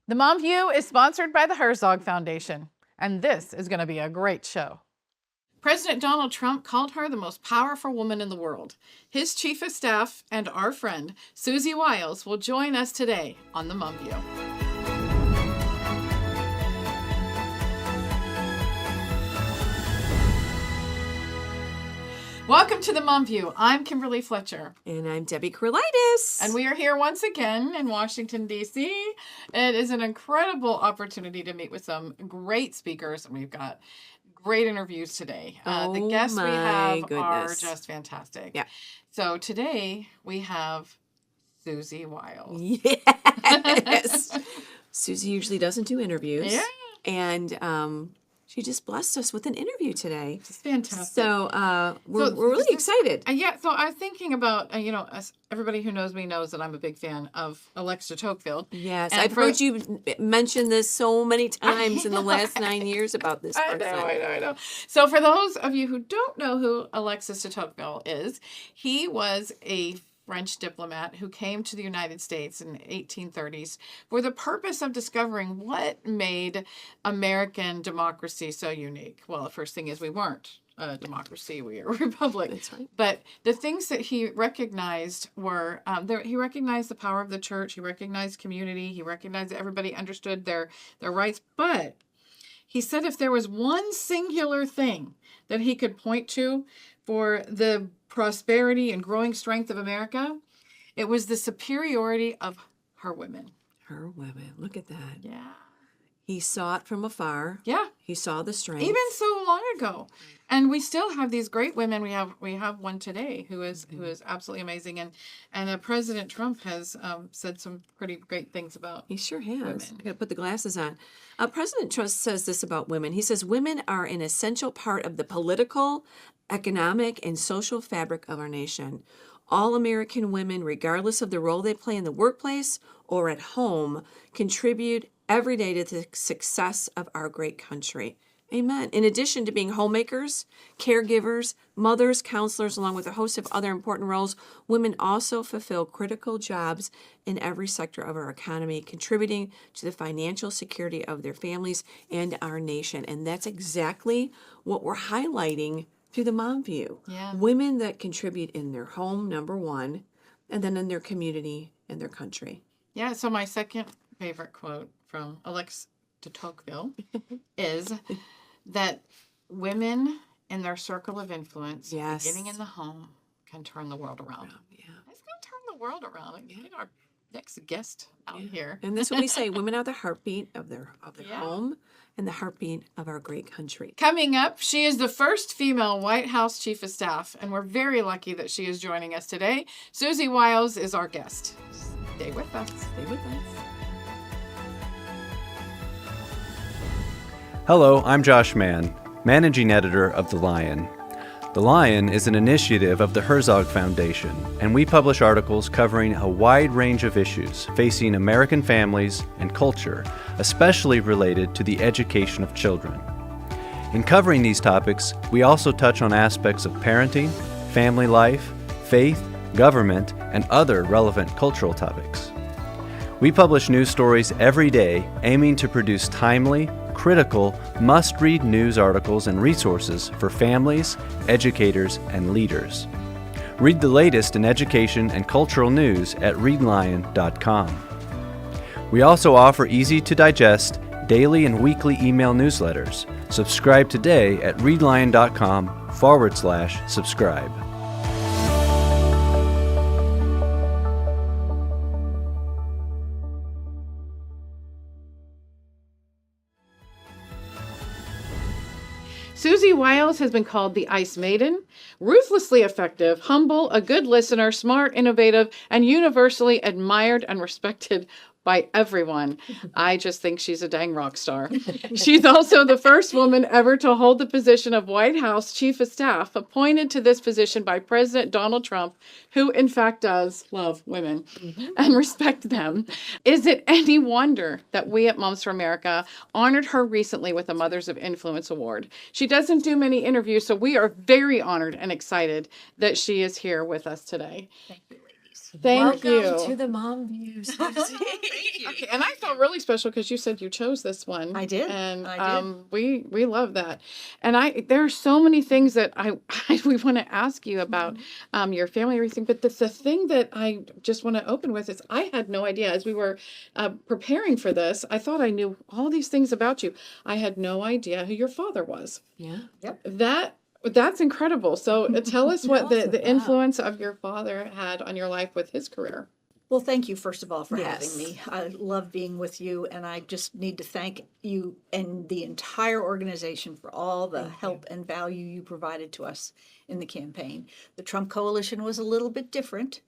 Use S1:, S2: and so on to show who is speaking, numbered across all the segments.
S1: The Mom View is sponsored by the Herzog Foundation, and this is going to be a great show. President Donald Trump called her the most powerful woman in the world. His chief of staff and our friend, Susie Wiles, will join us today on the Mom View. Welcome to the Mom View. I'm Kimberly Fletcher.
S2: And I'm Debbie Corlitis.
S1: And we are here once again in Washington, D.C. It is an incredible opportunity to meet with some great speakers, and we've got great interviews today. The guests we have are just fantastic.
S2: Yeah.
S1: So today we have Susie Wiles.
S2: Yes. Susie usually doesn't do interviews.
S1: Yeah.
S2: And she just blessed us with an interview today.
S1: It's fantastic.
S2: So we're really excited.
S1: So I was thinking about, everybody who knows me knows that I'm a big fan of Alexa Tocqueville.
S2: Yes, I've heard you mention this so many times in the last 9 years about this person.
S1: I know. So for those of you who don't know who Alexis de Tocqueville is, he was a French diplomat who came to the United States in the 1830s for the purpose of discovering what made American democracy so unique. Well, the first thing is we weren't a democracy, we are a republic.
S2: That's right.
S1: But the things that he recognized were, he recognized the power of the church, he recognized community, he recognized that everybody understood their rights, but he said if there was one singular thing that he could point to for the prosperity and growing strength of America, it was the superiority of her women.
S2: Her women. Look at that.
S1: Yeah.
S2: He saw it from afar.
S1: Yeah.
S2: He saw the strength.
S1: Even so long ago. And we still have these great women. We have one today who is absolutely amazing. And President Trump has said some pretty great things about
S2: He sure has.
S1: women.
S2: I got to put the glasses on. President Trump says this about women. He says women are an essential part of the political, economic, and social fabric of our nation. All American women, regardless of the role they play in the workplace or at home, contribute every day to the success of our great country. Amen. In addition to being homemakers, caregivers, mothers, counselors, along with a host of other important roles, women also fulfill critical jobs in every sector of our economy, contributing to the financial security of their families and our nation. And that's exactly what we're highlighting through the Mom View.
S1: Yeah.
S2: Women that contribute in their home, number one, and then in their community and their country.
S1: Yeah, so my second favorite quote from Alexis de Tocqueville is that women in their circle of influence, beginning in the home, can turn the world around.
S2: Yeah.
S1: It's going to turn the world around and get our next guest out here.
S2: And that's what we say. Women are the heartbeat of their home and the heartbeat of our great country.
S1: Coming up, she is the first female White House Chief of Staff, and we're very lucky that she is joining us today. Susie Wiles is our guest. Stay with us.
S2: Stay with us.
S3: Hello, I'm Josh Mann, Managing Editor of The Lion. The Lion is an initiative of the Herzog Foundation, and we publish articles covering a wide range of issues facing American families and culture, especially related to the education of children. In covering these topics, we also touch on aspects of parenting, family life, faith, government, and other relevant cultural topics. We publish news stories every day aiming to produce timely, critical, must-read news articles and resources for families, educators, and leaders. Read the latest in education and cultural news at readlion.com. We also offer easy-to-digest daily and weekly email newsletters. Subscribe today at readlion.com/subscribe.
S1: Susie Wiles has been called the Ice Maiden, ruthlessly effective, humble, a good listener, smart, innovative, and universally admired and respected by everyone. I just think she's a dang rock star. She's also the first woman ever to hold the position of White House Chief of Staff, appointed to this position by President Donald Trump, who in fact does love women and respect them. Is it any wonder that we at Moms for America honored her recently with a Mothers of Influence Award? She doesn't do many interviews, so we are very honored and excited that she is here with us today.
S4: Thank you, ladies.
S1: Thank
S2: Welcome
S1: you.
S2: to the Mom Views.
S1: Okay, and I felt really special because you said you chose this one.
S4: I did.
S1: And
S4: I did.
S1: we love that. And there are so many things that we want to ask you about your family and everything. But the thing that I just want to open with is I had no idea as we were preparing for this. I thought I knew all these things about you. I had no idea who your father was.
S2: Yeah.
S1: That's incredible. So tell us what
S2: Tell us
S1: the
S2: about.
S1: influence of your father had on your life with his career.
S4: Well, thank you, first of all, for
S2: Yes.
S4: having me. I love being with you, and I just need to thank you and the entire organization for all the help and value you provided to us in the campaign. The Trump coalition was a little bit different,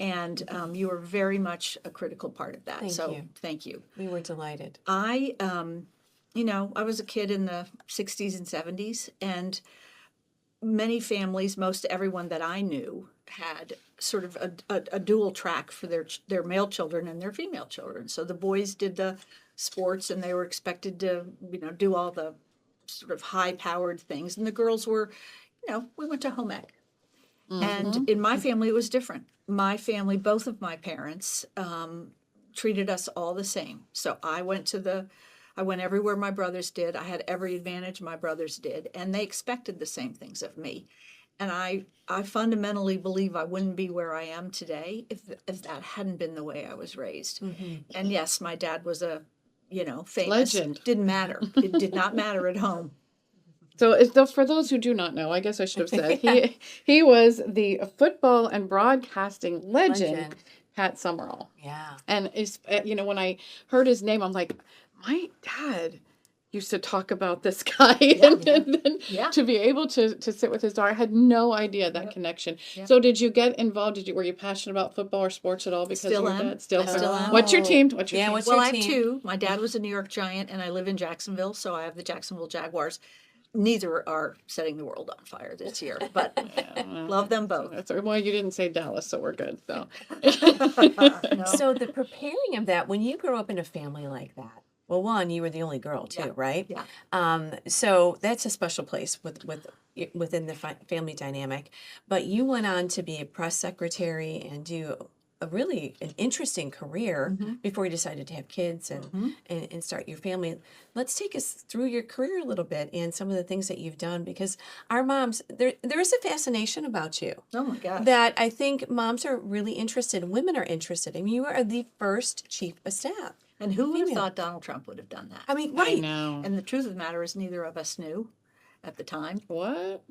S4: and you were very much a critical part of that.
S2: Thank
S4: So
S2: you.
S4: thank you.
S2: We were delighted.
S4: I was a kid in the 60s and 70s, and many families, most everyone that I knew, had sort of a dual track for their male children and their female children. So the boys did the sports, and they were expected to, do all the sort of high-powered things, and the girls were, we went to home ec. And in my family, it was different. My family, both of my parents, treated us all the same. So I went everywhere my brothers did. I had every advantage my brothers did, and they expected the same things of me. And I fundamentally believe I wouldn't be where I am today if that hadn't been the way I was raised. And yes, my dad was a, famous.
S1: Legend.
S4: Didn't matter. It did not matter at home.
S1: So, for those who do not know, I guess I should have said he was the football and broadcasting legend. Pat Summerall.
S2: Yeah.
S1: And when I heard his name, I'm like, my dad used to talk about this guy, and then to be able to sit with his daughter, I had no idea that connection. So, did you get involved? Were you passionate about football or sports at all because
S4: Still
S1: of your
S4: am.
S1: dad? Still
S4: I still am.
S1: What's your team?
S2: What's
S4: Well,
S2: your
S4: I have
S2: team?
S4: two. My dad was a New York Giant, and I live in Jacksonville, so I have the Jacksonville Jaguars. Neither are setting the world on fire this year, but love them both.
S1: Well, you didn't say Dallas, so we're good. So,
S4: No.
S2: So the preparing of that, when you grew up in a family like that, well, one, you were the only girl too, right?
S4: Yeah.
S2: So that's a special place within the family dynamic. But you went on to be a press secretary and do an interesting career before you decided to have kids and start your family. Let's take us through your career a little bit and some of the things that you've done, because our moms, there is a fascination about you.
S4: Oh my gosh.
S2: That I think moms are really interested, women are interested. I mean, you are the first chief of staff.
S4: And who would have
S2: Female.
S4: thought Donald Trump would have done that?
S2: I mean,
S1: I
S2: right.
S1: know.
S4: And the truth of the matter is neither of us knew at the time.
S1: What?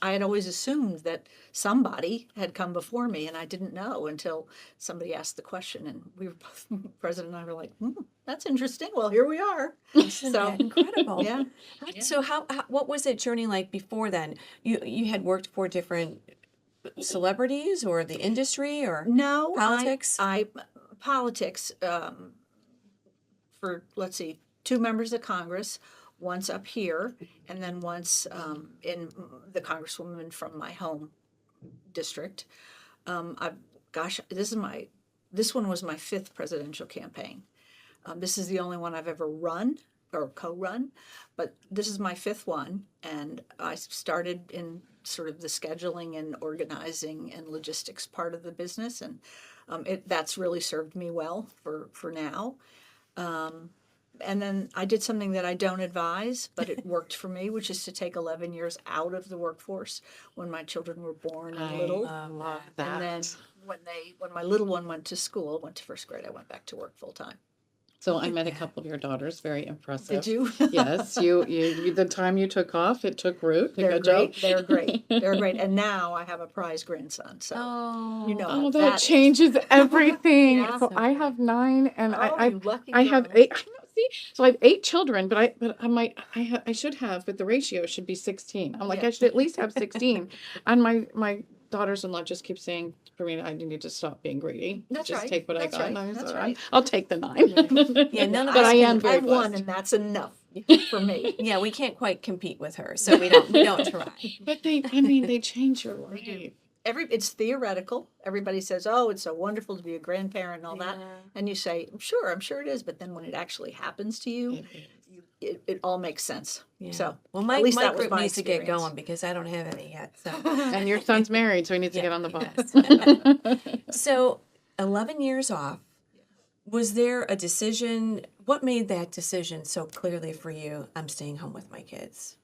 S4: I had always assumed that somebody had come before me, and I didn't know until somebody asked the question, and we were both, President and I were like, that's interesting. Well, here we are.
S2: Isn't that incredible?
S4: Yeah.
S2: So what was that journey like before then? You had worked for different celebrities or the industry or
S4: No.
S2: politics?
S4: Politics, for, let's see, 2 members of Congress, once up here, and then once in the congresswoman from my home district. This one was my 5th presidential campaign. This is the only one I've ever run or co-run, but this is my 5th one, and I started in sort of the scheduling and organizing and logistics part of the business, and that's really served me well for now. And then I did something that I don't advise, but it worked for me, which is to take 11 years out of the workforce when my children were born and little.
S1: Love that.
S4: And then when my little one went to 1st grade, I went back to work full time.
S1: So I met a couple of your daughters. Very impressive.
S4: Did you?
S1: Yes. You the time you took off, it took root.
S4: They're
S1: Good job.
S4: great. They're great. They're great. And now I have a prize grandson. So
S2: Oh,
S1: Oh, that
S4: that is.
S1: changes everything.
S4: Yeah.
S1: So I have 9, and
S4: You lucky
S1: I have
S4: girl.
S1: 8. I know, see, so I have 8 children, but I should have, but the ratio should be 16. I'm like,
S4: Yeah.
S1: I should at least have 16. And my daughters-in-law just keep saying, Karina, I need to stop being greedy.
S4: That's
S1: just
S4: right.
S1: take what
S4: That's
S1: I got.
S4: right.
S1: And I was
S4: That's
S1: like,
S4: right.
S1: I'll take the 9.
S2: Yeah, none of
S1: But
S2: us
S1: I
S2: can-
S1: am very
S4: I've won,
S1: blessed.
S4: and that's enough for me.
S2: Yeah, we can't quite compete with her, so we don't try.
S1: But they change your life.
S4: It's theoretical. Everybody says, "Oh, it's so wonderful to be a grandparent and all that," and you say, I'm sure it is." But then when it actually happens to you, it all makes sense.
S2: Yeah.
S4: So,
S2: Well,
S4: at
S2: my
S4: least that was
S2: group
S4: my
S2: needs to get
S4: experience.
S2: going because I don't have any yet. So,
S1: And your son's married, so he needs to get on the bus.
S2: so 11 years off. Was there a decision? What made that decision so clearly for you? I'm staying home with my kids.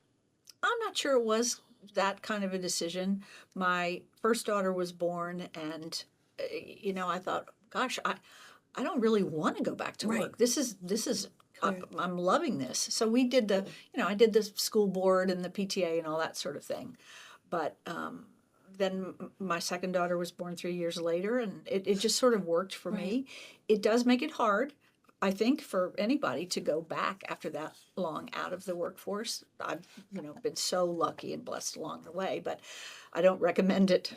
S4: I'm not sure it was that kind of a decision. My first daughter was born, and I thought, gosh, I don't really want to go back to
S2: Right.
S4: work. This is I'm loving this. So we did I did the school board and the PTA and all that sort of thing. But then my second daughter was born 3 years later, and it just sort of worked for me. It does make it hard, I think, for anybody to go back after that long out of the workforce. I've been so lucky and blessed along the way, but I don't recommend it.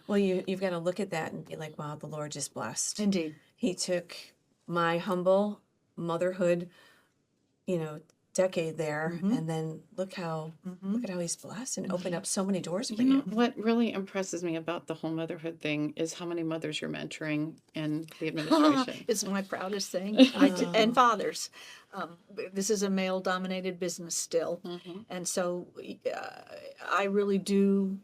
S2: Well, you've got to look at that and be like, wow, the Lord just blessed.
S4: Indeed.
S2: He took my humble motherhood, decade there, and then look at how he's blessed and opened up so many doors for you.
S1: What really impresses me about the whole motherhood thing is how many mothers you're mentoring in the
S4: Ah,
S1: administration.
S4: it's my proudest thing. And fathers. This is a male-dominated business still, and so I really do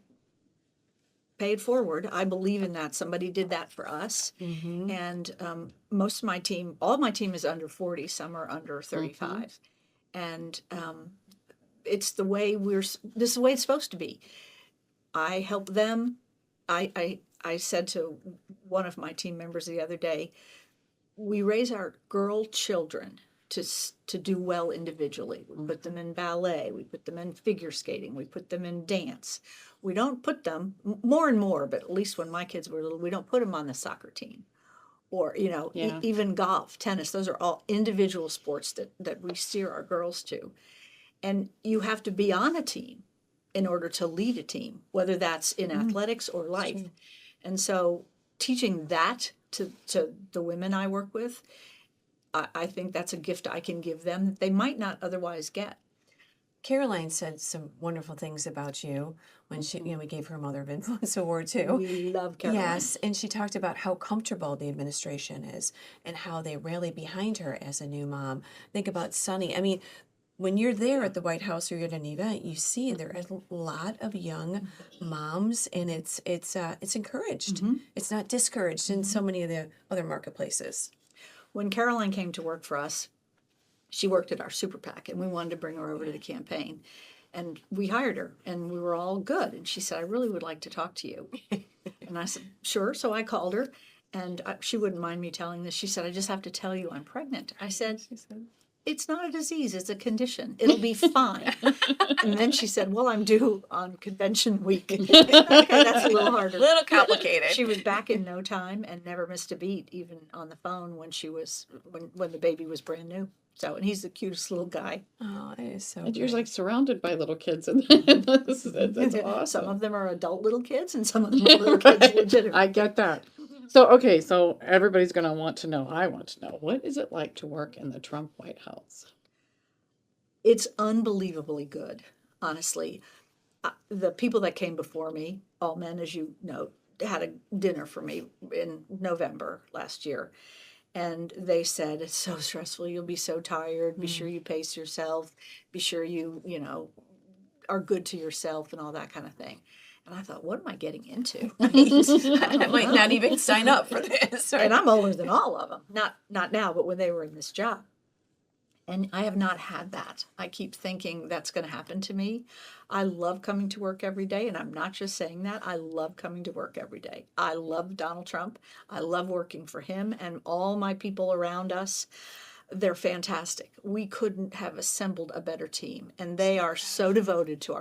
S4: pay it forward. I believe in that. Somebody did that for us, and most of my team, all of my team is under 40. Some are under 35, and it's the way this is the way it's supposed to be. I help them. I said to one of my team members the other day, we raise our girl children to do well individually. We put them in ballet, we put them in figure skating, we put them in dance. We don't put them, more and more, but at least when my kids were little, we don't put them on the soccer team. Or, even golf, tennis, those are all individual sports that we steer our girls to. And you have to be on a team in order to lead a team, whether that's in athletics or life. And so teaching that to the women I work with, I think that's a gift I can give them that they might not otherwise get.
S2: Caroline said some wonderful things about you when we gave her Mother of Influence Award too.
S4: We love Caroline.
S2: Yes, and she talked about how comfortable the administration is and how they rally behind her as a new mom. Think about Sunny. I mean, when you're there at the White House or you're at an event, you see there are a lot of young moms, and it's encouraged. It's not discouraged in so many of the other marketplaces.
S4: When Caroline came to work for us, she worked at our super PAC, and we wanted to bring her over to the campaign. And we hired her, and we were all good. And she said, I really would like to talk to you. And I said, sure. So I called her, and she wouldn't mind me telling this. She said, I just have to tell you I'm pregnant. I said, it's not a disease, it's a condition. It'll be fine. And then she said, well, I'm due on convention week. Okay, that's a little harder.
S2: A little complicated.
S4: She was back in no time and never missed a beat, even on the phone when when the baby was brand new. So, and he's the cutest little guy.
S2: Oh, it is so
S1: And you're
S2: great.
S1: like surrounded by little kids, and that's awesome.
S4: Some of them are adult little kids, and some of them are little kids legitimate.
S1: I get that. So everybody's going to want to know. I want to know, what is it like to work in the Trump White House?
S4: It's unbelievably good, honestly. The people that came before me, all men, as you know, had a dinner for me in November last year. And they said, it's so stressful. You'll be so tired. Be sure you pace yourself. Be sure you are good to yourself and all that kind of thing. And I thought, what am I getting into?
S2: I might not even sign up for this.
S4: And I'm older than all of them. Not now, but when they were in this job. And I have not had that. I keep thinking that's going to happen to me. I love coming to work every day, and I'm not just saying that. I love coming to work every day. I love Donald Trump. I love working for him and all my people around us. They're fantastic. We couldn't have assembled a better team, and they are so devoted to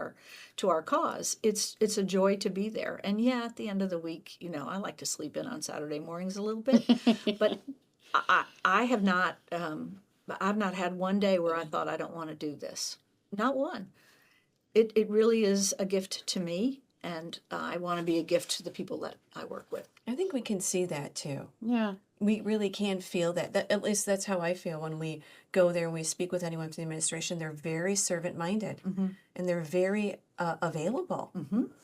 S4: our cause. It's a joy to be there. And yeah, at the end of the week, I like to sleep in on Saturday mornings a little bit, but I have not. I've not had one day where I thought I don't want to do this. Not one. It really is a gift to me, and I want to be a gift to the people that I work with.
S2: I think we can see that too.
S1: Yeah.
S2: We really can feel that. At least that's how I feel when we go there and we speak with anyone from the administration. They're very servant-minded, and they're very available,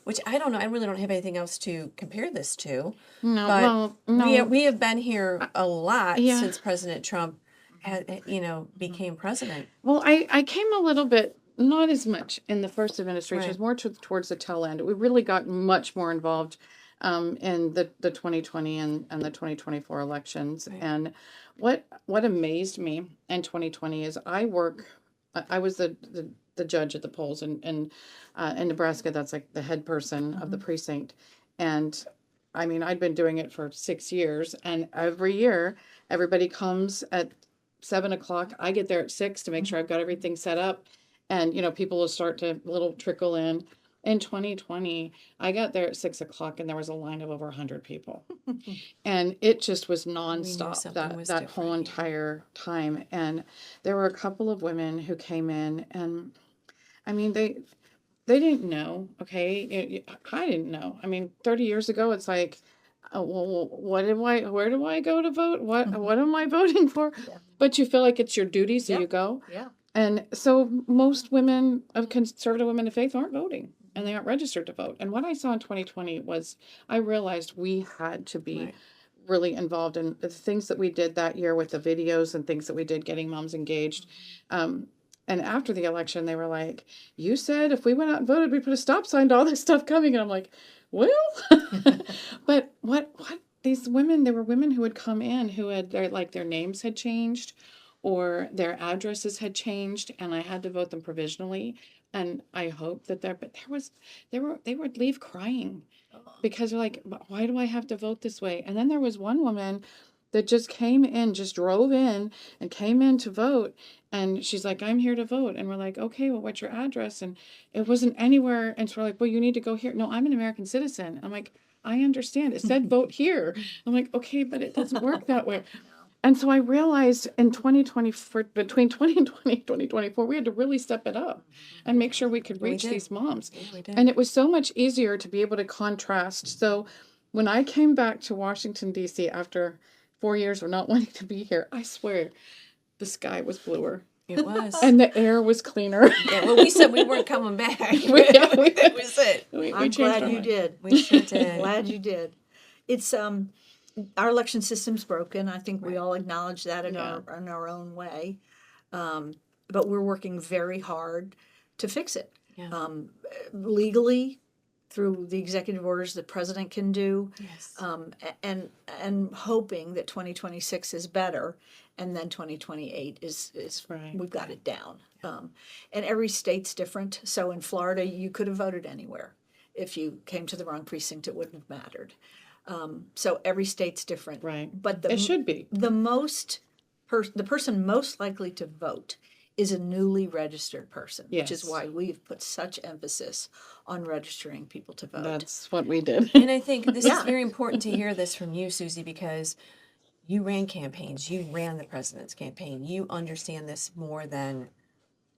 S2: which I don't know. I really don't have anything else to compare this to.
S1: No,
S2: But
S1: well, no.
S2: we have been here a lot
S1: Yeah.
S2: since President Trump became president.
S1: Well, I came a little bit, not as much in the first administration,
S2: Right.
S1: it was more towards the tail end. We really got much more involved in the 2020 and the 2024 elections. And what amazed me in 2020 is I was the judge at the polls in Nebraska. That's like the head person of the precinct. And I mean, I'd been doing it for 6 years, and every year everybody comes at 7 o'clock. I get there at 6 to make sure I've got everything set up. And, people will start to little trickle in. In 2020, I got there at 6 o'clock and there was a line of over 100 people. And it just was nonstop
S2: something was
S1: that whole
S2: different,
S1: entire time. And there were a couple of women who came in, and I mean, they didn't know, okay? I didn't know. I mean, 30 years ago, it's like, well, where do I go to vote? What am I voting for?
S4: Yeah.
S1: But you feel like it's your duty, so
S4: Yeah.
S1: you go.
S4: Yeah.
S1: And so most women of conservative women of faith aren't voting, and they aren't registered to vote. And what I saw in 2020 was I realized we had to be really involved in the things that we did that year with the videos and things that we did getting moms engaged. And after the election, they were like, you said if we went out and voted, we'd put a stop sign to all this stuff coming. And I'm like, well, but what these women, there were women who had come in who had their names had changed or their addresses had changed, and I had to vote them provisionally. And I hope that they would leave crying because they're like, why do I have to vote this way? And then there was one woman that just drove in and came in to vote. And she's like, I'm here to vote. And we're like, okay, well, what's your address? And it wasn't anywhere. And so we're like, well, you need to go here. No, I'm an American citizen. I'm like, I understand. It said vote here. I'm like, okay, but it doesn't work that way. And so I realized in 2020, between 2020 and 2024, we had to really step it up and make sure we could reach these moms.
S2: Yeah, we did.
S1: And it was so much easier to be able to contrast. So when I came back to Washington, D.C. after 4 years of not wanting to be here, I swear the sky was bluer.
S2: It was.
S1: And the air was cleaner.
S2: Yeah, well, we said we weren't coming back.
S1: Yeah,
S2: That was it.
S4: I'm glad you did.
S2: We sure did.
S4: Glad you did. It's our election system's broken. I think we all acknowledge that in our own way. But we're working very hard to fix it.
S2: Yeah.
S4: Legally, through the executive orders the president can do,
S2: Yes.
S4: and hoping that 2026 is better, and then 2028 is
S1: Right.
S4: we've got it down. And every state's different. So in Florida, you could have voted anywhere. If you came to the wrong precinct, it wouldn't have mattered. So every state's different.
S1: Right.
S4: But
S1: It should be.
S4: the person most likely to vote is a newly registered person, which is
S1: Yes.
S4: why we've put such emphasis on registering people to vote.
S1: That's what we did.
S2: And I think this
S4: Yeah.
S2: is very important to hear this from you, Susie, because you ran campaigns. You ran the president's campaign. You understand this more than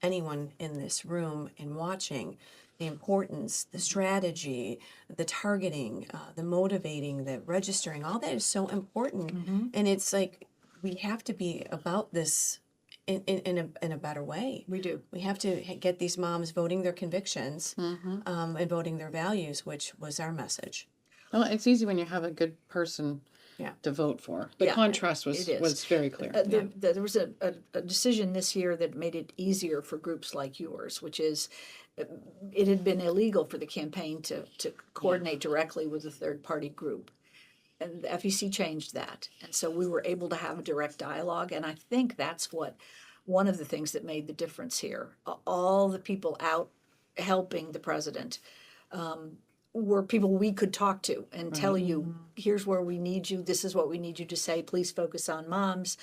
S2: anyone in this room and watching. The importance, the strategy, the targeting, the motivating, the registering, all that is so important. And it's like we have to be about this in a better way.
S4: We do.
S2: We have to get these moms voting their convictions and voting their values, which was our message.
S1: Well, it's easy when you have a good person
S2: Yeah.
S1: to vote for. The
S4: Yeah,
S1: contrast
S4: it is.
S1: was very clear.
S4: There was a decision this year that made it easier for groups like yours, which is it had been illegal for the campaign to coordinate directly with a third-party group. And the FEC changed that. And so we were able to have a direct dialogue. And I think that's one of the things that made the difference here. All the people out helping the president were people we could talk to and tell you, here's where we need you. This is what we need you to say. Please focus on moms.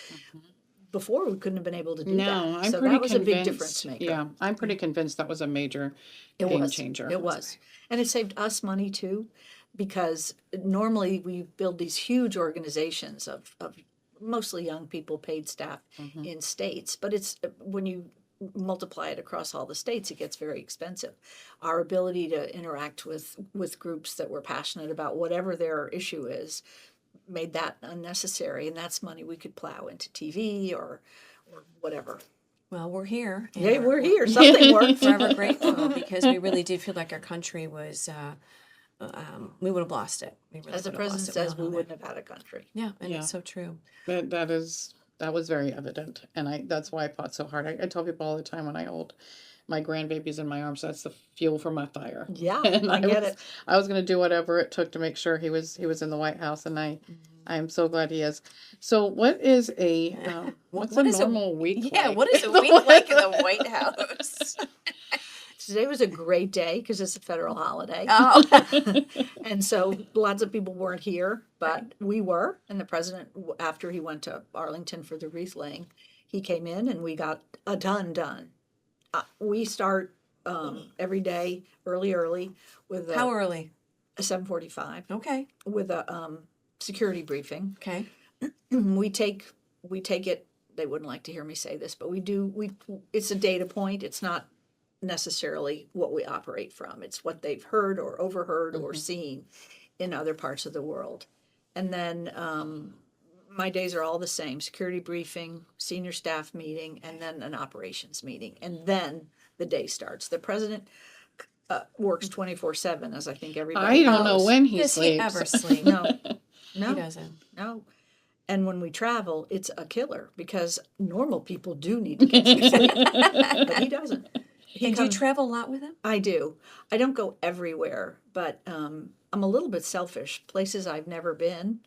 S4: Before, we couldn't have been able to do
S1: No,
S4: that.
S1: I'm
S4: So
S1: pretty
S4: that was
S1: convinced.
S4: a big difference maker.
S1: Yeah, I'm pretty convinced that was a major game changer.
S4: It was. And it saved us money too, because normally we build these huge organizations of mostly young people, paid staff in states. But it's when you multiply it across all the states, it gets very expensive. Our ability to interact with groups that were passionate about whatever their issue is made that unnecessary, and that's money we could plow into TV or whatever.
S2: Well, we're here. and
S4: Yeah, we're here. Something worked.
S2: forever grateful because we really did feel like our country was, we would have lost it. We really
S4: As the
S2: would have
S4: president
S2: lost it
S4: says,
S2: without
S4: we
S2: all that.
S4: wouldn't have had a country.
S2: Yeah, and
S1: Yeah.
S2: it's so true.
S1: That is That was very evident, and that's why I fought so hard. I tell people all the time when I hold my grandbabies in my arms, that's the fuel for my fire.
S4: Yeah,
S1: And
S4: I get it.
S1: I was going to do whatever it took to make sure he was in the White House, and I am so glad he is. So, what is what's
S2: what
S1: a
S2: is a-
S1: normal week?
S2: Yeah,
S1: like?
S2: what is a week like in the White House?
S4: Today was a great day because it's a federal holiday.
S2: Oh,
S4: And so lots of people weren't here, but we were. And the president, after he went to Arlington for the wreath laying, he came in and we got a ton done. We start every day early with
S2: how early?
S4: a 7:45
S2: Okay,
S4: with a security briefing.
S2: okay.
S4: We take it. They wouldn't like to hear me say this, but we do. It's a data point. It's not necessarily what we operate from. It's what they've heard or overheard or seen in other parts of the world. And then my days are all the same: security briefing, senior staff meeting, and then an operations meeting. And then the day starts. The president works 24/7, as I think everybody
S1: I don't know
S4: knows.
S1: when he
S2: Does he
S1: sleeps.
S2: ever sleep?
S4: No,
S2: He
S4: no,
S2: doesn't.
S4: no. And when we travel, it's a killer because normal people do need to get some sleep, but he doesn't. He
S2: And do you
S4: comes-
S2: travel a lot with him?
S4: I do. I don't go everywhere, but I'm a little bit selfish. Places I've never been,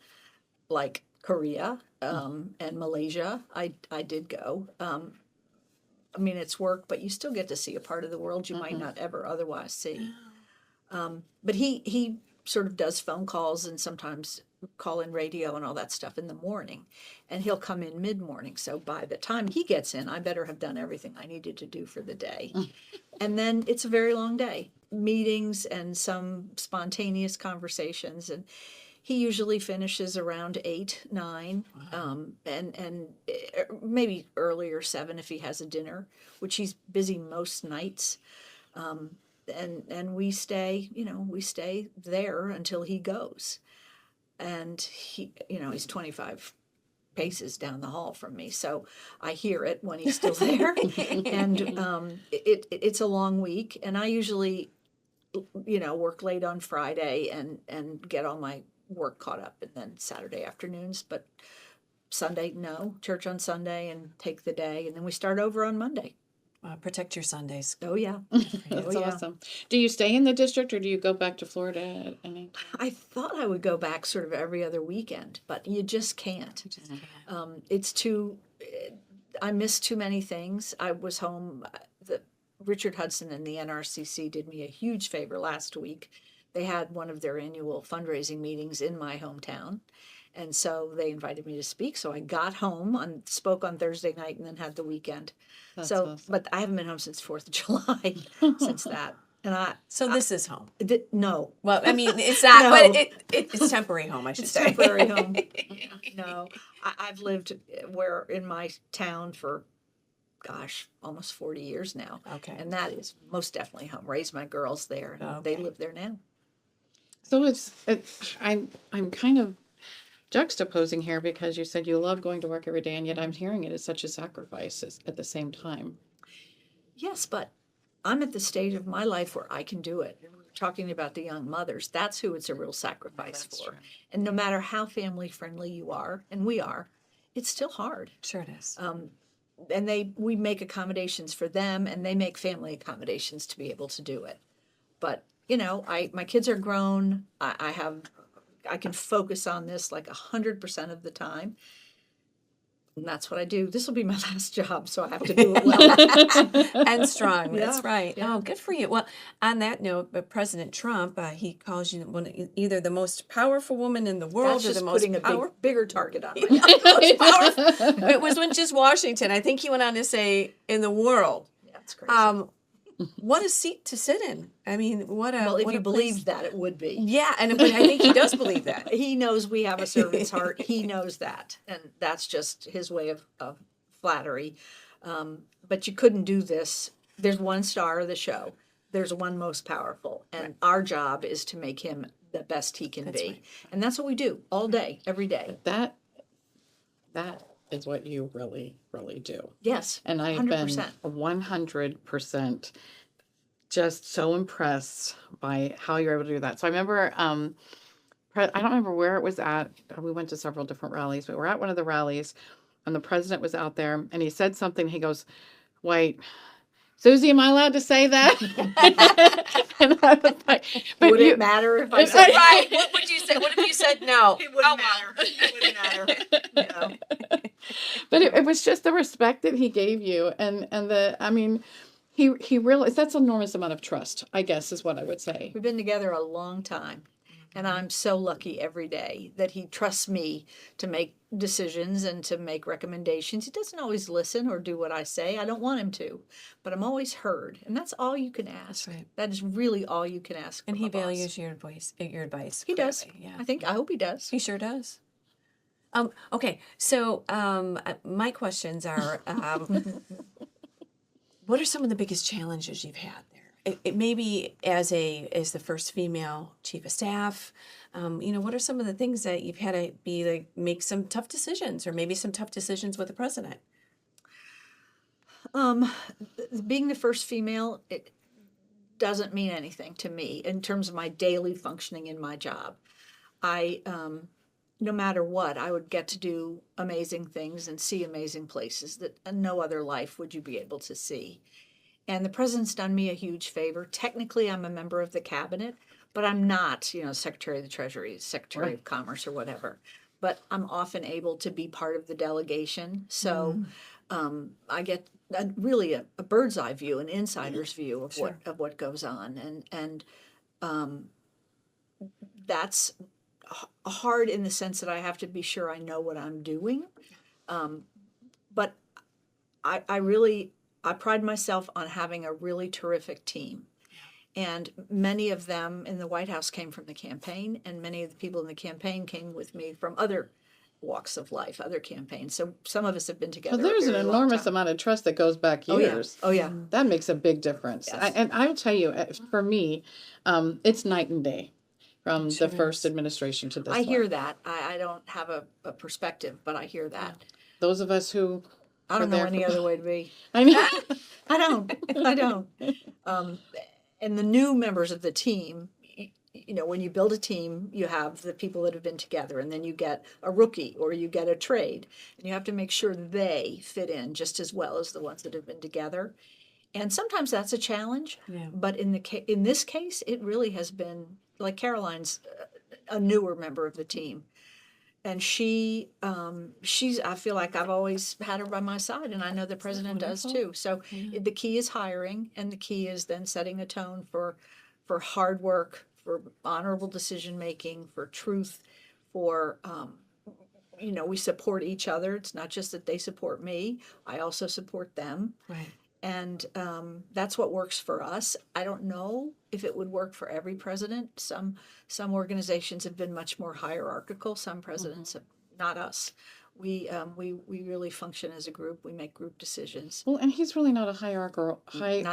S4: like Korea and Malaysia, I did go. I mean, it's work, but you still get to see a part of the world you might not ever otherwise see. But he sort of does phone calls and sometimes call in radio and all that stuff in the morning, and he'll come in mid-morning. So by the time he gets in, I better have done everything I needed to do for the day. And then it's a very long day, meetings and some spontaneous conversations, and he usually finishes around 8, 9, and maybe earlier 7 if he has a dinner, which he's busy most nights. And we stay, we stay there until he goes. And he's 25 paces down the hall from me, so I hear it when he's still there. And it's a long week, and I usually, work late on Friday and get all my work caught up, and then Saturday afternoons. But Sunday, no, church on Sunday and take the day, and then we start over on Monday.
S2: Protect your Sundays.
S4: Oh yeah,
S1: That's
S4: yeah.
S1: awesome. Do you stay in the district or do you go back to Florida at any time?
S4: I thought I would go back sort of every other weekend, but you just can't. It's too. I miss too many things. I was home. Richard Hudson and the NRCC did me a huge favor last week. They had one of their annual fundraising meetings in my hometown, and so they invited me to speak. So I got home, spoke on Thursday night, and then had the weekend.
S1: That's
S4: So,
S1: awesome.
S4: but I haven't been home since 4th of July since that. And
S2: So this is home.
S4: no,
S2: Well, I mean, it's not,
S4: No.
S2: but it's temporary home, I should
S4: it's
S2: say.
S4: temporary home. No, I've lived in my town for, gosh, almost 40 years now.
S2: Okay.
S4: And that is most definitely home. Raised my girls there, and they
S2: Okay.
S4: live there now.
S1: So I'm kind of juxtaposing here because you said you love going to work every day, and yet I'm hearing it as such a sacrifice at the same time.
S4: Yes, but I'm at the stage of my life where I can do it. We're talking about the young mothers. That's who it's a real sacrifice
S1: That's
S4: for.
S1: true.
S4: And no matter how family friendly you are, and we are, it's still hard.
S2: Sure it is.
S4: And we make accommodations for them, and they make family accommodations to be able to do it. But my kids are grown. I can focus on this like 100% of the time. And that's what I do. This will be my last job, so I have to do it well.
S2: And strong. That's
S4: Yeah,
S2: right.
S4: yeah.
S2: Oh, good for you. Well, on that note, but President Trump, he calls you either the most powerful woman in the world
S4: That's
S2: or
S4: just
S2: the most
S4: putting a bigger target on me.
S2: most powerful. It wasn't just Washington. I think he went on to say in the world.
S4: That's crazy.
S2: What a seat to sit in. I mean, what a
S4: Well, if
S2: what
S4: he
S2: a place-
S4: believed that, it would be.
S2: Yeah, but I think he does believe that.
S4: He knows we have a servant's heart. He knows that. And that's just his way of flattery. But you couldn't do this. There's one star of the show. There's one most powerful. And our job is to make him the best he can be.
S2: right.
S4: And that's what we do all day, every day.
S1: That is what you really, really do.
S4: Yes.
S1: And I've
S4: 100%.
S1: been 100% just so impressed by how you're able to do that. So I remember, I don't remember where it was at. We went to several different rallies, but we're at one of the rallies. and the president was out there, and he said something. He goes, "Wait, Susie, am I allowed to say that?" And I was like, "But
S4: Would
S1: you."
S4: it matter if I said
S2: Right. What would you say? What if you said no?
S4: It wouldn't matter. It wouldn't matter.
S1: But it was just the respect that he gave you, and I mean, he realized that's an enormous amount of trust, I guess, is what I would say.
S4: We've been together a long time, and I'm so lucky every day that he trusts me to make decisions and to make recommendations. He doesn't always listen or do what I say. I don't want him to, but I'm always heard, and that's all you can ask.
S2: right.
S4: That is really all you can ask.
S2: And
S4: from
S2: he
S4: a boss.
S2: values your advice.
S4: He does.
S2: Clearly, yeah.
S4: I hope he does.
S2: He sure does. Okay, so my questions are, what are some of the biggest challenges you've had there? It may be as the first female chief of staff. What are some of the things that you've had to make some tough decisions, or maybe some tough decisions with the president?
S4: Being the first female, it doesn't mean anything to me in terms of my daily functioning in my job. No matter what, I would get to do amazing things and see amazing places that no other life would you be able to see. And the president's done me a huge favor. Technically, I'm a member of the cabinet, but I'm not, Secretary of the Treasury, Secretary of Commerce, or whatever. But I'm often able to be part of the delegation. So I get really a bird's eye view, an insider's view of what goes on. And that's hard in the sense that I have to be sure I know what I'm doing. But I pride myself on having a really terrific team. And many of them in the White House came from the campaign, and many of the people in the campaign came with me from other walks of life, other campaigns. So some of us have been together.
S1: Well, there's
S4: a
S1: an
S4: very long
S1: enormous
S4: time.
S1: amount of trust that goes back years.
S4: Oh yeah.
S1: That makes a big difference.
S4: Yes.
S1: And I'll tell you, for me, it's night and day from
S2: Sure
S1: the first administration to this
S4: I
S1: one.
S4: hear that. I don't have a perspective, but I hear that.
S1: Those of us who
S4: I don't
S1: were
S4: know
S1: there
S4: any
S1: for-
S4: other way to be.
S1: I know.
S4: I don't. And the new members of the team, when you build a team, you have the people that have been together, and then you get a rookie or you get a trade, and you have to make sure they fit in just as well as the ones that have been together. And sometimes that's a challenge.
S2: Yeah.
S4: But in this case, it really has been, like Caroline's a newer member of the team. And she's, I feel like I've always had her by my side, and I know the president does too. So the key is hiring, and the key is then setting a tone for hard work, for honorable decision making, for truth, for, we support each other. It's not just that they support me, I also support them.
S2: Right.
S4: And that's what works for us. I don't know if it would work for every president. Some organizations have been much more hierarchical. Some presidents have, not us. We really function as a group. We make group decisions.
S1: Well, and he's really not a hierarchical person.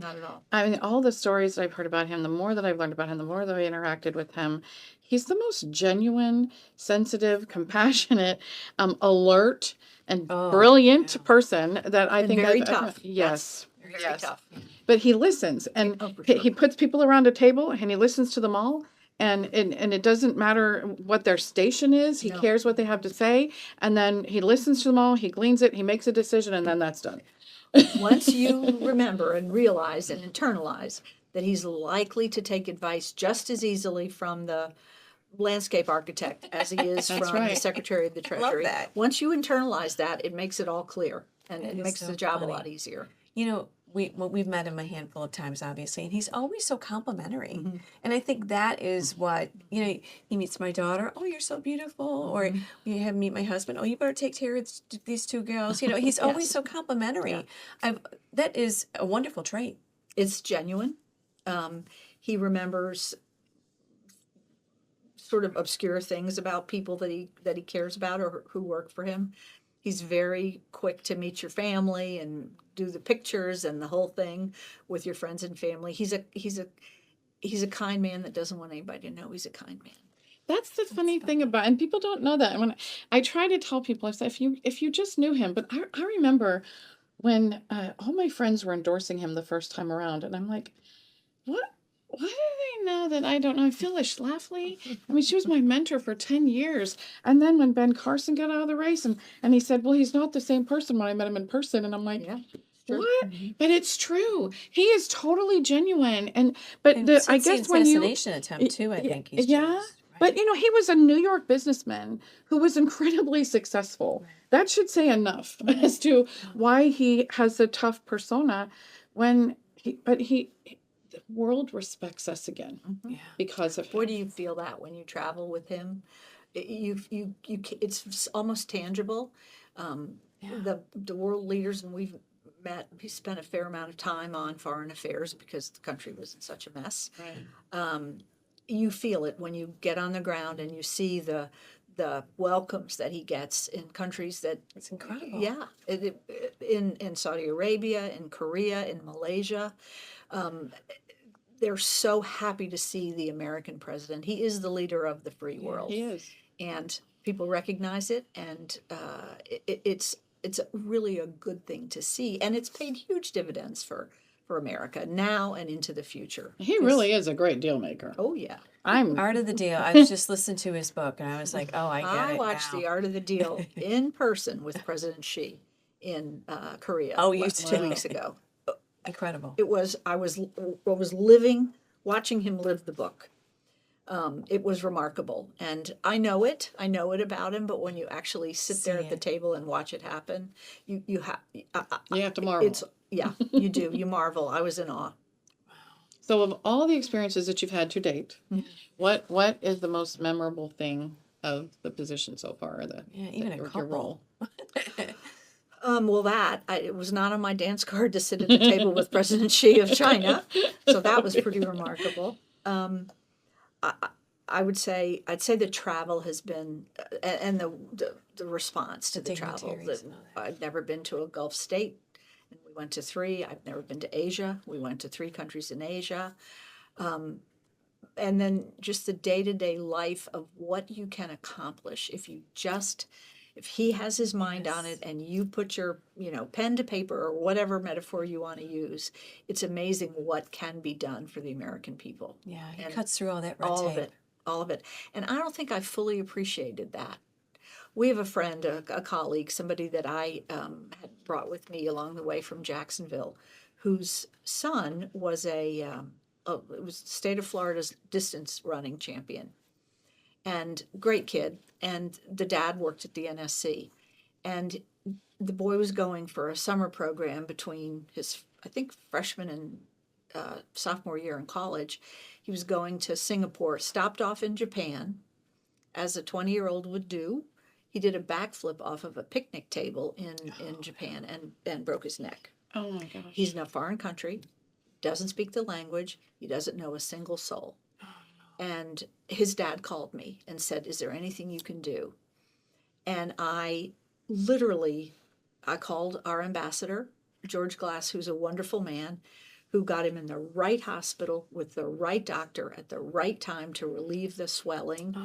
S4: Not at all.
S1: I mean, all the stories that I've heard about him, the more that I've learned about him, the more that I interacted with him, he's the most genuine, sensitive, compassionate, alert, and brilliant person that I
S4: And
S1: think
S4: very
S1: I've ever.
S4: tough.
S1: Yes.
S4: Very
S1: Yes.
S4: tough.
S1: But he listens, and
S4: Oh, for
S1: he
S4: sure.
S1: puts people around a table, and he listens to them all. And it doesn't matter what their station is. He
S4: No.
S1: cares what they have to say, and then he listens to them all. He gleans it. He makes a decision, and then that's done.
S4: Once you remember and realize and internalize that he's likely to take advice just as easily from the landscape architect as he is from the
S1: right.
S4: Secretary of the Treasury.
S2: that.
S4: Once you internalize that, it makes it all clear, and it
S2: is
S4: makes
S2: so
S4: the job
S2: funny.
S4: a lot easier.
S2: We've met him a handful of times, obviously, and he's always so complimentary. And I think that is what, he meets my daughter, oh, you're so beautiful. Or you have meet my husband, oh, you better take care of these two girls. He's always
S4: Yes.
S2: so complimentary.
S4: Yeah.
S2: That is a wonderful trait.
S4: It's genuine. He remembers sort of obscure things about people that he cares about or who work for him. He's very quick to meet your family and do the pictures and the whole thing with your friends and family. He's a kind man that doesn't want anybody to know he's a kind man.
S1: That's the funny thing about, and people don't know that. And when I try to tell people, I say, if you just knew him, but I remember when all my friends were endorsing him the first time around, and I'm like, Why do they know that I don't know? Phyllis Schlafly. I mean, she was my mentor for 10 years. And then when Ben Carson got out of the race and he said, well, he's not the same person when I met him in person. And I'm like,
S4: Yeah. True.
S1: what? But it's true. He is totally genuine. But
S2: And
S1: I
S2: since the
S1: guess when you,
S2: assassination attempt too, I think he's
S1: yeah.
S2: changed,
S1: But he was a New York businessman who was incredibly successful. That should say enough as to why he has a tough persona when the world respects us again
S2: Yeah.
S1: because of
S4: Boy,
S1: him.
S4: do you feel that when you travel with him? It's almost tangible. The world leaders, and we spent a fair amount of time on foreign affairs because the country was in such a mess.
S1: Right.
S4: You feel it when you get on the ground and you see the welcomes that he gets in countries that
S2: It's incredible.
S4: yeah, in Saudi Arabia, in Korea, in Malaysia. They're so happy to see the American president. He is the leader of the free world,
S1: He is.
S4: and people recognize it, and it's really a good thing to see, and it's paid huge dividends for America now and into the future.
S1: He really is a great deal maker.
S4: Oh yeah,
S2: Art of the Deal. I just listened to his book and I was like, oh, I get
S4: I
S2: it
S4: watched
S2: now.
S4: The Art of the Deal in person with President Xi in Korea.
S2: Oh, you
S4: 2
S2: did?
S4: weeks ago.
S2: Incredible.
S4: I was living, watching him live the book. It was remarkable, and I know it about him. But when you actually sit there
S2: See
S4: at the
S2: it.
S4: table and watch it happen, you have
S1: You have to marvel.
S4: it's yeah, you do. You marvel. I was in awe.
S1: So of all the experiences that you've had to date, what is the most memorable thing of the position so far?
S2: Even a
S1: your
S2: couple.
S1: role?
S4: Well, it was not on my dance card to sit at the table with President Xi of China, so that was pretty remarkable. I'd say the travel has been, and the response to the travel.
S2: dignitaries and all that.
S4: I've never been to a Gulf state, and we went to 3. I've never been to Asia. We went to 3 countries in Asia. And then just the day-to-day life of what you can accomplish if he has his mind on it and you put your pen to paper or whatever metaphor you want to use. It's amazing what can be done for the American people.
S2: Yeah, he
S4: And
S2: cuts through all that red
S4: all
S2: tape.
S4: of it, and I don't think I fully appreciated that. We have a friend, a colleague, somebody that I had brought with me along the way from Jacksonville, whose son was it was state of Florida's distance running champion, and great kid. And the dad worked at the NSC, and the boy was going for a summer program between his, I think, freshman and sophomore year in college. He was going to Singapore, stopped off in Japan, as a 20-year-old would do. He did a backflip off of a picnic table in Japan and broke his neck.
S1: Oh my gosh.
S4: He's in a foreign country, doesn't speak the language, he doesn't know a single soul. And his dad called me and said, is there anything you can do? And I called our ambassador, George Glass, who's a wonderful man, who got him in the right hospital with the right doctor at the right time to relieve the swelling.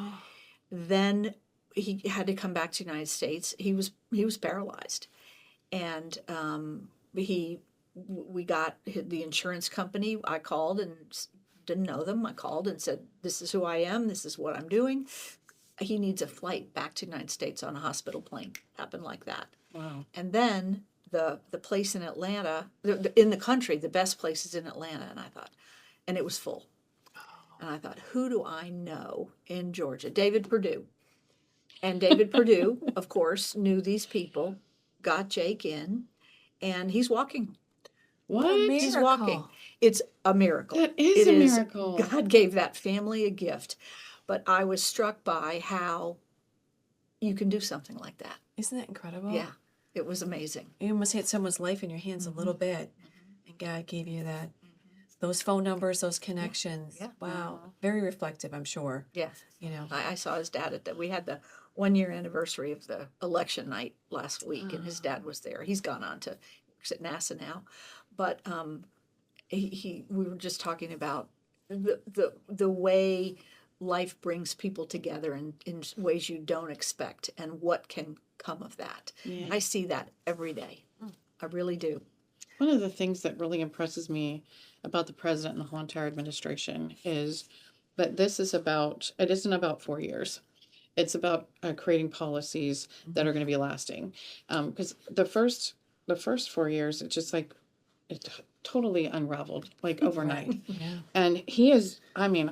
S4: Then he had to come back to the United States. He was paralyzed. And we got the insurance company. I called and didn't know them. I called and said, this is who I am. This is what I'm doing. He needs a flight back to the United States on a hospital plane. Happened like that.
S1: Wow.
S4: And then the place in Atlanta, in the country, the best place is in Atlanta. And I thought, and it was full. And I thought, who do I know in Georgia? David Perdue. And David Perdue, of course, knew these people, got Jake in, and he's walking.
S1: What?
S4: He's walking. It's a miracle.
S1: That is a miracle.
S4: God gave that family a gift. But I was struck by how you can do something like that.
S2: Isn't that incredible?
S4: Yeah, it was amazing.
S2: You almost had someone's life in your hands a little bit, and God gave you that. Those phone numbers, those connections.
S4: Yeah.
S2: Wow. Very reflective, I'm sure.
S4: Yeah.
S2: You know.
S4: I saw his dad at that. We had the 1-year anniversary of the election night last week, and his dad was there. He's gone on to works at NASA now, but we were just talking about the way life brings people together in ways you don't expect, and what can come of that.
S1: Yeah.
S4: I see that every day. I really do.
S1: One of the things that really impresses me about the president and the whole entire administration is that it isn't about 4 years. It's about creating policies that are going to be lasting. Because the first 4 years, it's just like it totally unraveled like overnight.
S2: Yeah.
S1: And he is, I mean,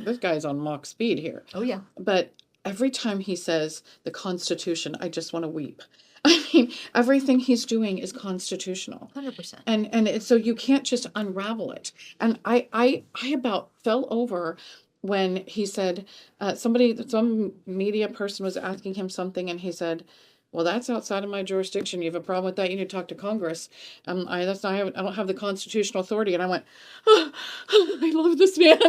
S1: this guy's on Mach speed here.
S4: Oh, yeah.
S1: But every time he says the Constitution, I just want to weep. I mean, everything he's doing is constitutional.
S4: 100%.
S1: So you can't just unravel it. And I about fell over when he said, some media person was asking him something, and he said, well, that's outside of my jurisdiction. You have a problem with that? You need to talk to Congress. I don't have the constitutional authority. And I went, oh, I love this man.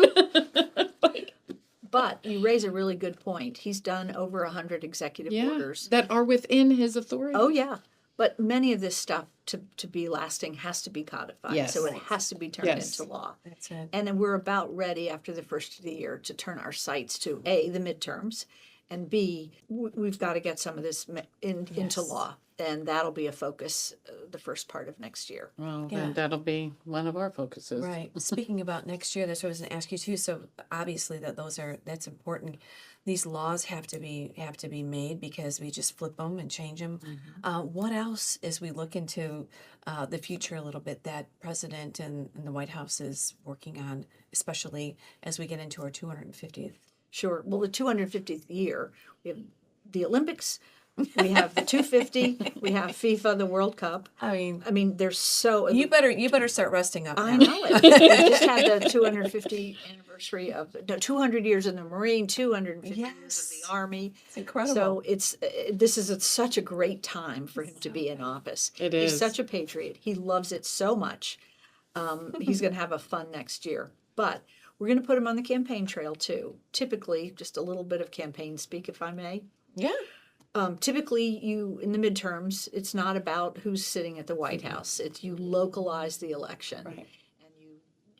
S4: But you raise a really good point. He's done over 100 executive orders.
S1: That are within his authority.
S4: Oh, yeah. But many of this stuff to be lasting has to be codified.
S1: Yes.
S4: So it has to be turned
S1: Yes.
S4: into law.
S2: That's it.
S4: And then we're about ready after the first of the year to turn our sights to A, the midterms, and B, we've got to get some of this into law. And that'll be a focus the first part of next year.
S1: Well,
S2: Yeah.
S1: then that'll be one of our focuses.
S2: Right. Speaking about next year, that's what I was going to ask you too. So obviously that's important. These laws have to be made because we just flip them and change them. What else, as we look into the future a little bit, that President and the White House is working on, especially as we get into our 250th?
S4: Sure. Well, the 250th year, we have the Olympics, we have the 250, we have FIFA, the World Cup.
S2: I mean,
S4: There's so...
S2: you better start resting up.
S4: I
S2: now.
S4: know it. We just had the 250 anniversary of 200 years in the Marine, 250 years
S2: Yes.
S4: in the Army.
S2: It's incredible.
S4: So this is such a great time for him to be in office.
S1: It
S4: He's
S1: is.
S4: such a patriot. He loves it so much. He's going to have a fun next year. But we're going to put him on the campaign trail too. Typically, just a little bit of campaign speak, if I may.
S2: Yeah.
S4: Typically, in the midterms, it's not about who's sitting at the White House. It's you localize the election,
S1: Right.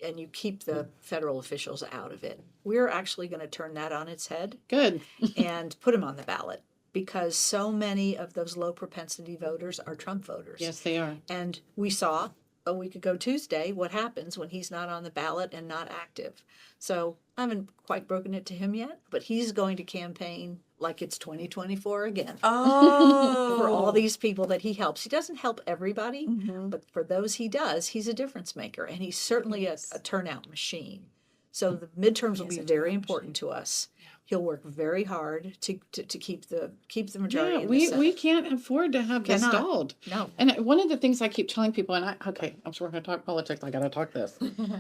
S4: and you keep the federal officials out of it. We're actually going to turn that on its head
S1: Good.
S4: and put him on the ballot because so many of those low propensity voters are Trump voters.
S1: Yes, they are.
S4: And we saw a week ago Tuesday what happens when he's not on the ballot and not active. So I haven't quite broken it to him yet, but he's going to campaign like it's 2024 again.
S2: Oh.
S4: For all these people that he helps. He doesn't help everybody, but for those he does, he's a difference maker. And he's certainly a turnout machine. So the midterms will be very important to us. He'll work very hard to keep the majority
S1: Yeah,
S4: in the Senate.
S1: we can't afford to have this
S4: Cannot.
S1: stalled.
S4: No.
S1: And one of the things I keep telling people, I'm sure we're going to talk politics. I got to talk this.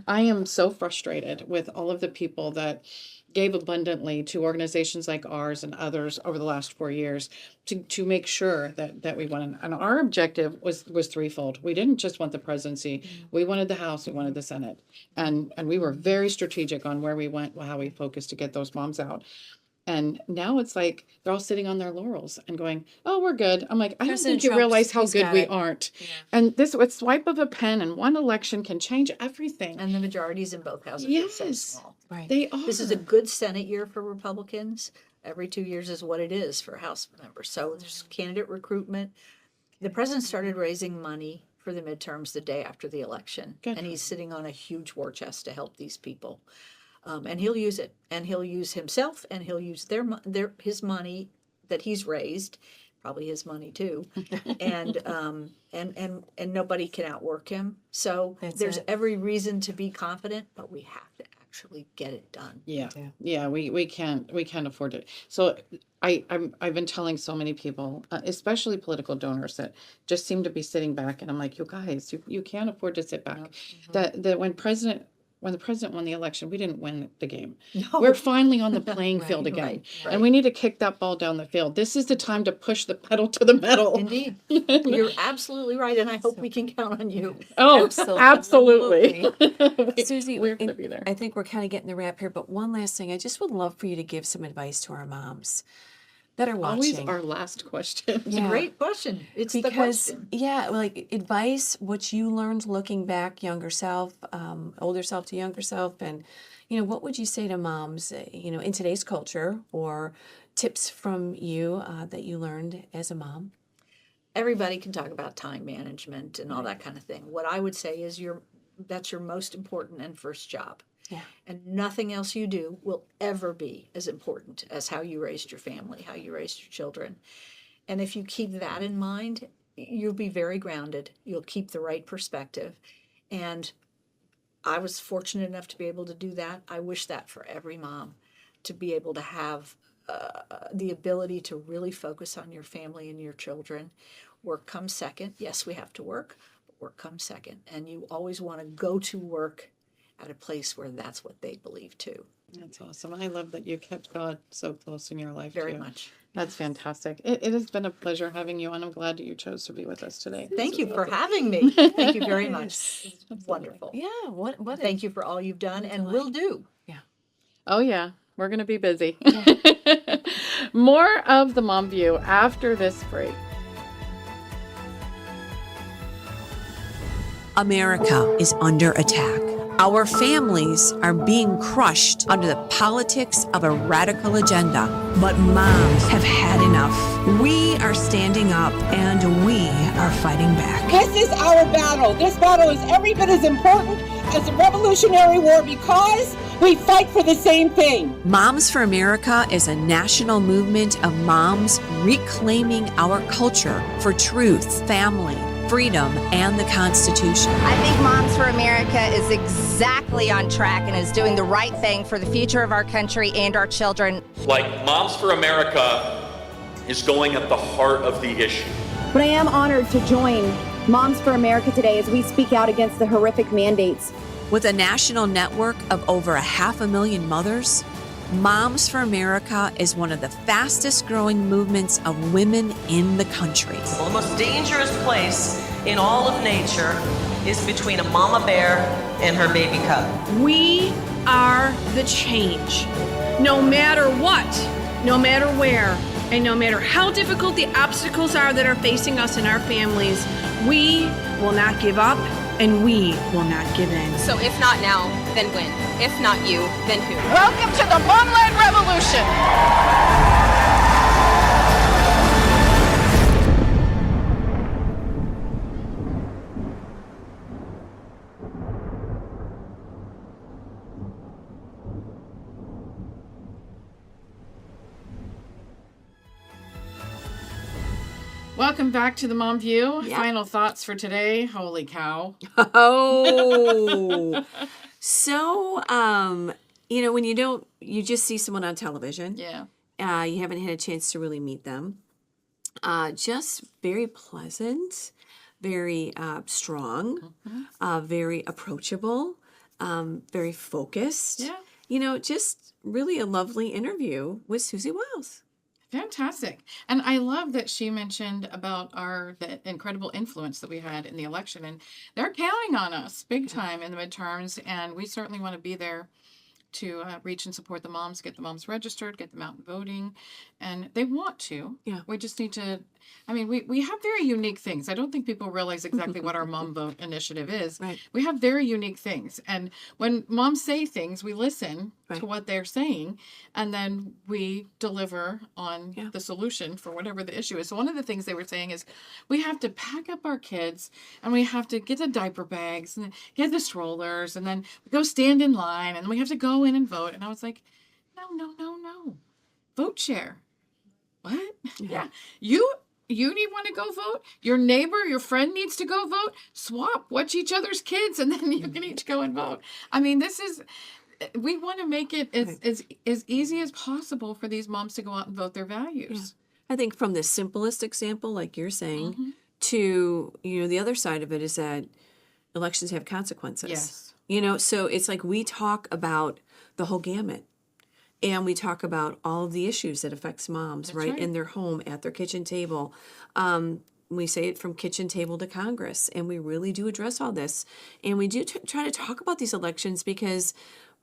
S1: I am so frustrated with all of the people that gave abundantly to organizations like ours and others over the last 4 years to make sure that we won. And our objective was threefold. We didn't just want the presidency. We wanted the House. We wanted the Senate. And we were very strategic on where we went, how we focused to get those moms out. And now it's like they're all sitting on their laurels and going, "Oh, we're good." I'm like, I don't
S2: President
S1: think you
S2: Trump's-
S1: realize how
S2: he's
S1: good
S2: got
S1: we
S2: it.
S1: aren't.
S2: Yeah.
S1: And this with swipe of a pen and one election can change everything.
S4: And the majorities in both houses are so
S1: Yes.
S4: small.
S2: Right.
S1: They are.
S4: This is a good Senate year for Republicans. Every 2 years is what it is for House members. So there's candidate recruitment. The president started raising money for the midterms the day after the election.
S1: Good.
S4: And he's sitting on a huge war chest to help these people. And he'll use it. And he'll use himself and he'll use his money that he's raised, probably his money too. And nobody can outwork him. So
S2: That's
S4: there's
S2: it.
S4: every reason to be confident, but we have to actually get it done.
S1: Yeah, we can't afford it. So I've been telling so many people, especially political donors, that just seem to be sitting back, and I'm like, you guys, you can't afford to sit back. That when the president won the election, we didn't win the game.
S4: No.
S1: We're finally on the playing field again,
S4: right.
S1: and we need to kick that ball down the field. This is the time to push the pedal to the metal.
S4: Indeed. You're absolutely right, and I hope we can count on you.
S1: Oh,
S2: Absolutely.
S1: absolutely.
S2: Susie,
S1: we're going to be there.
S2: I think we're kind of getting the wrap here, but one last thing. I just would love for you to give some advice to our moms that are
S1: Always
S2: watching.
S1: our last question.
S2: Yeah.
S4: Great question. It's the
S2: Because,
S4: question.
S2: yeah, like advice, what you learned looking back, younger self, older self to younger self, and, what would you say to moms, in today's culture, or tips from you that you learned as a mom?
S4: everybody can talk about time management and all that kind of thing. What I would say is that's your most important and first job.
S2: Yeah.
S4: And nothing else you do will ever be as important as how you raised your family, how you raised your children. And if you keep that in mind, you'll be very grounded. You'll keep the right perspective. And I was fortunate enough to be able to do that. I wish that for every mom, to be able to have the ability to really focus on your family and your children. Work comes second. Yes, we have to work, but work comes second. And you always want to go to work at a place where that's what they believe too.
S1: That's awesome. I love that you kept God so close in your life.
S4: Very
S1: too.
S4: much.
S1: That's fantastic. It has been a pleasure having you, and I'm glad that you chose to be with us today.
S4: Thank you for having me. Thank you very much. It's wonderful.
S2: Yeah. What?
S4: Thank you for all you've done and will do.
S2: Yeah.
S1: Oh, yeah. We're going to be busy. More of the Mom View after this break.
S2: America is under attack. Our families are being crushed under the politics of a radical agenda. But moms have had enough. We are standing up and we are fighting back.
S5: This is our battle. This battle is every bit as important as the Revolutionary War because we fight for the same thing.
S2: Moms for America is a national movement of moms reclaiming our culture for truth, family, freedom, and the Constitution.
S6: I think Moms for America is exactly on track and is doing the right thing for the future of our country and our children.
S7: Like Moms for America is going at the heart of the issue.
S8: But I am honored to join Moms for America today as we speak out against the horrific mandates.
S2: With a national network of over 500,000 mothers, Moms for America is one of the fastest growing movements of women in the country.
S9: The most dangerous place in all of nature is between a mama bear and her baby cub.
S10: We are the change. No matter what, no matter where, and no matter how difficult the obstacles are that are facing us and our families, we will not give up and we will not give in.
S11: So if not now, then when? If not you, then who?
S1: Welcome to the Mom-Led Revolution. Welcome back to the Mom View.
S2: Yep.
S1: Final thoughts for today. Holy cow.
S2: Oh. So, when you just see someone on television.
S1: Yeah.
S2: You haven't had a chance to really meet them. Just very pleasant, very strong, very approachable, very focused.
S1: Yeah.
S2: Just really a lovely interview with Susie Wiles.
S1: Fantastic. And I love that she mentioned about the incredible influence that we had in the election. And they're counting on us big time in the midterms. And we certainly want to be there to reach and support the moms, get the moms registered, get them out and voting. And they want to.
S2: Yeah.
S1: We just need to, we have very unique things. I don't think people realize exactly what our Mom Vote initiative is.
S2: Right.
S1: We have very unique things. And when moms say things, we listen to what they're saying, and then we deliver on the solution for whatever the issue is. So one of the things they were saying is we have to pack up our kids and we have to get the diaper bags and get the strollers and then go stand in line and we have to go in and vote. And I was like, no. Vote share. What? Yeah. You want to go vote? Your neighbor, your friend needs to go vote? Swap, watch each other's kids, and then you can each go and vote. We want to make it as easy as possible for these moms to go out and vote their values.
S2: Yeah. I think from the simplest example, like you're saying, to, the other side of it is that elections have consequences.
S1: Yes.
S2: So it's like we talk about the whole gamut. And we talk about all of the issues that affects moms, right? In their home, at their kitchen table. We say it from kitchen table to Congress. And we really do address all this. And we do try to talk about these elections because,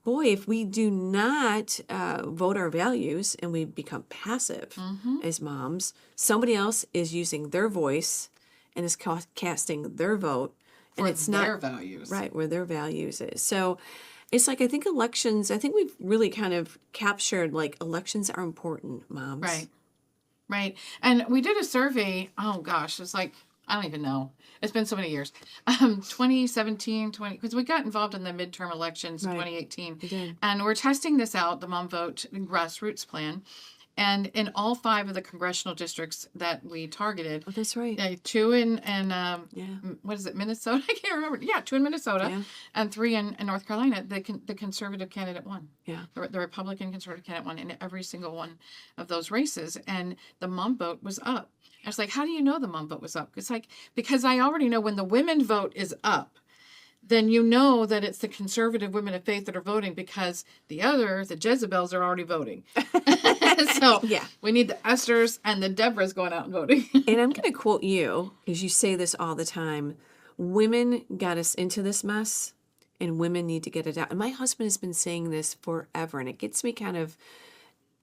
S2: boy, if we do not vote our values and we become passive as moms, somebody else is using their voice and is casting their vote. And it's not
S1: their values.
S2: Right, where their values is. So it's like, I think we've really kind of captured, like, elections are important, moms.
S1: Right. And we did a survey. Oh gosh, it's like, I don't even know. It's been so many years. 2017, because we got involved in the midterm elections in 2018.
S2: We did.
S1: And we're testing this out, the Mom Vote grassroots plan. And in all 5 of the congressional districts that we targeted,
S2: Oh, that's right.
S1: 2 in what is it, Minnesota? I can't remember. Yeah, 2 in Minnesota, and 3 in North Carolina. The conservative candidate won.
S2: Yeah.
S1: The Republican conservative candidate won in every single one of those races, and the Mom Vote was up. I was like, how do you know the Mom Vote was up? It's like, because I already know when the women vote is up, then you know that it's the conservative women of faith that are voting, because the Jezebels are already voting. So we need the Esthers and the Deborahs going out and voting.
S2: And I'm going to quote you, because you say this all the time. Women got us into this mess, and women need to get it out. And my husband has been saying this forever, and it gets me kind of,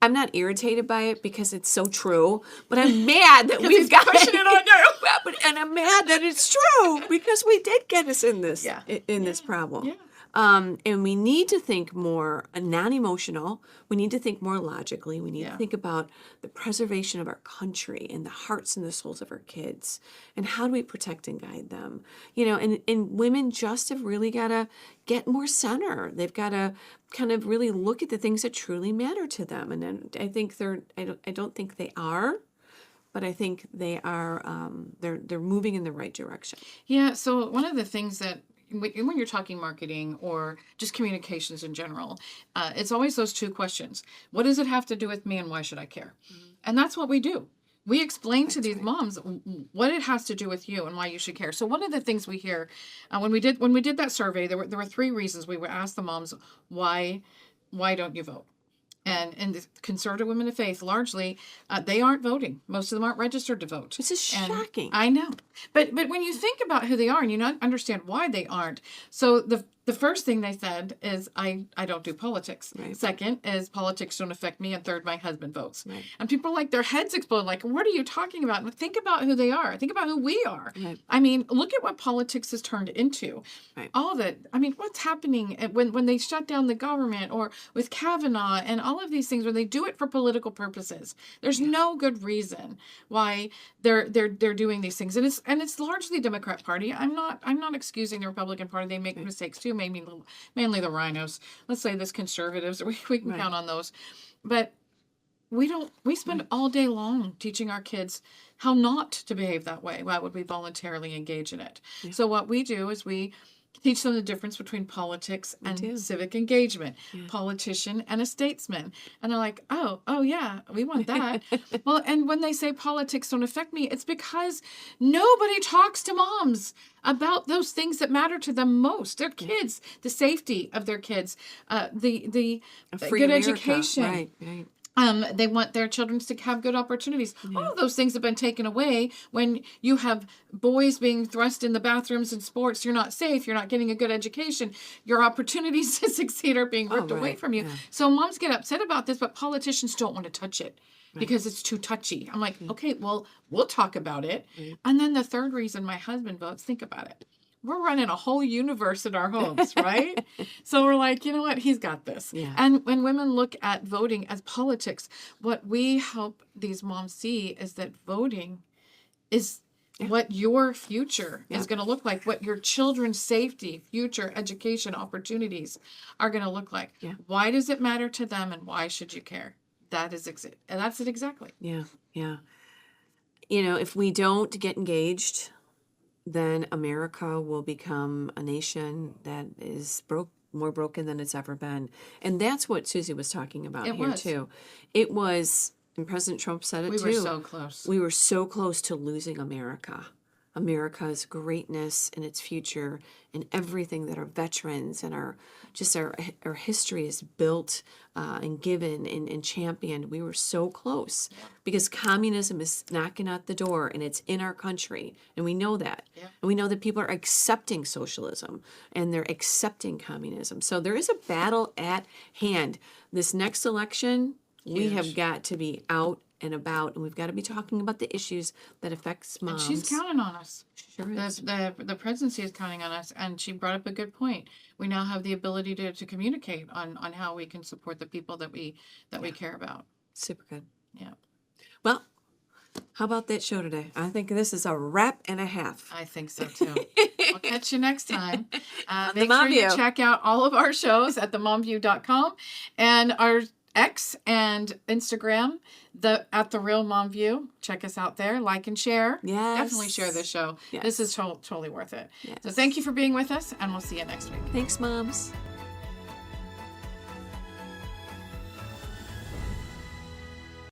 S2: I'm not irritated by it because it's so true, but I'm mad that we've got
S1: pushing it on you.
S2: And I'm mad that it's true because we did get us in this this problem.
S1: Yeah.
S2: And we need to think more non-emotional. We need to think more logically. We need to think about the preservation of our country and the hearts and the souls of our kids. And how do we protect and guide them? You know, and women just have really got to get more center. They've got to kind of really look at the things that truly matter to them. And then I think I don't think they are. But I think they are, they're moving in the right direction.
S1: Yeah, so one of the things that, when you're talking marketing or just communications in general, it's always those 2 questions. What does it have to do with me, and why should I care? And that's what we do. We explain to these moms what it has to do with you and why you should care. So one of the things we hear, when we did that survey, there were 3 reasons we would ask the moms, why don't you vote? And the conservative women of faith, largely, they aren't voting. Most of them aren't registered to vote.
S2: This is shocking.
S1: I know. But when you think about who they are and you not understand why they aren't, so the first thing they said is, I don't do politics.
S2: Right.
S1: Second is, politics don't affect me. And third, my husband votes.
S2: Right.
S1: And people are like, their heads explode. Like, what are you talking about? And think about who they are. Think about who we are.
S2: Right.
S1: I mean, look at what politics has turned into.
S2: Right.
S1: All that. I mean, what's happening when they shut down the government, or with Kavanaugh and all of these things where they do it for political purposes. There's no good reason why they're doing these things. And it's largely the Democrat Party. I'm not excusing the Republican Party. They make mistakes too. Mainly the rhinos. Let's say this conservatives. We can count on those. But we spend all day long teaching our kids how not to behave that way. Why would we voluntarily engage in it? Yeah. So what we do is we teach them the difference between politics and civic engagement, politician and a statesman. And they're like, oh yeah, we want that. Well, and when they say politics don't affect me, it's because nobody talks to moms about those things that matter to them most. Their kids, the safety of their kids, the good
S2: America.
S1: education.
S2: Right.
S1: They want their children to have good opportunities. All of those things have been taken away when you have boys being thrust in the bathrooms in sports. You're not safe. You're not getting a good education. Your opportunities to succeed are being ripped away from you. Yeah. So moms get upset about this, but politicians don't want to touch it because it's too touchy. I'm like, okay, well, we'll talk about it. And then the third reason my husband votes, think about it. We're running a whole universe in our homes, right? So we're like, you know what? He's got this. Yeah. And when women look at voting as politics, what we help these moms see is that voting is what your future is going to look like, what your children's safety, future education opportunities are going to look like. Yeah. Why does it matter to them, and why should you care? That is it. And that's it exactly.
S2: Yeah. You know, if we don't get engaged, then America will become a nation that is more broken than it's ever been. And that's what Susie was talking about too. It was, and President Trump said it too.
S1: We were so close.
S2: We were so close to losing America. America's greatness and its future and everything that our veterans and our history is built and given and championed. We were so close because communism is knocking at the door and it's in our country. And we know that. Yeah. And we know that people are accepting socialism and they're accepting communism. So there is a battle at hand. This next election, we have got to be out and about, and we've got to be talking about the issues that affects moms.
S1: And she's counting on us.
S2: Sure is.
S1: The presidency is counting on us, and she brought up a good point. We now have the ability to communicate on how we can support the people that we care about.
S2: Super good.
S1: Yeah.
S2: Well, How about that show today? I think this is a wrap and a half.
S1: I think so too. We'll catch you next time.
S2: The
S1: Make
S2: Mom
S1: sure you
S2: View.
S1: check out all of our shows at themomview.com and our X and Instagram, at The Real Mom View. Check us out there. Like and share.
S2: Yes.
S1: Definitely share this show.
S2: Yes.
S1: This is totally worth it.
S2: Yes.
S1: So thank you for being with us, and we'll see you next week.
S2: Thanks, moms.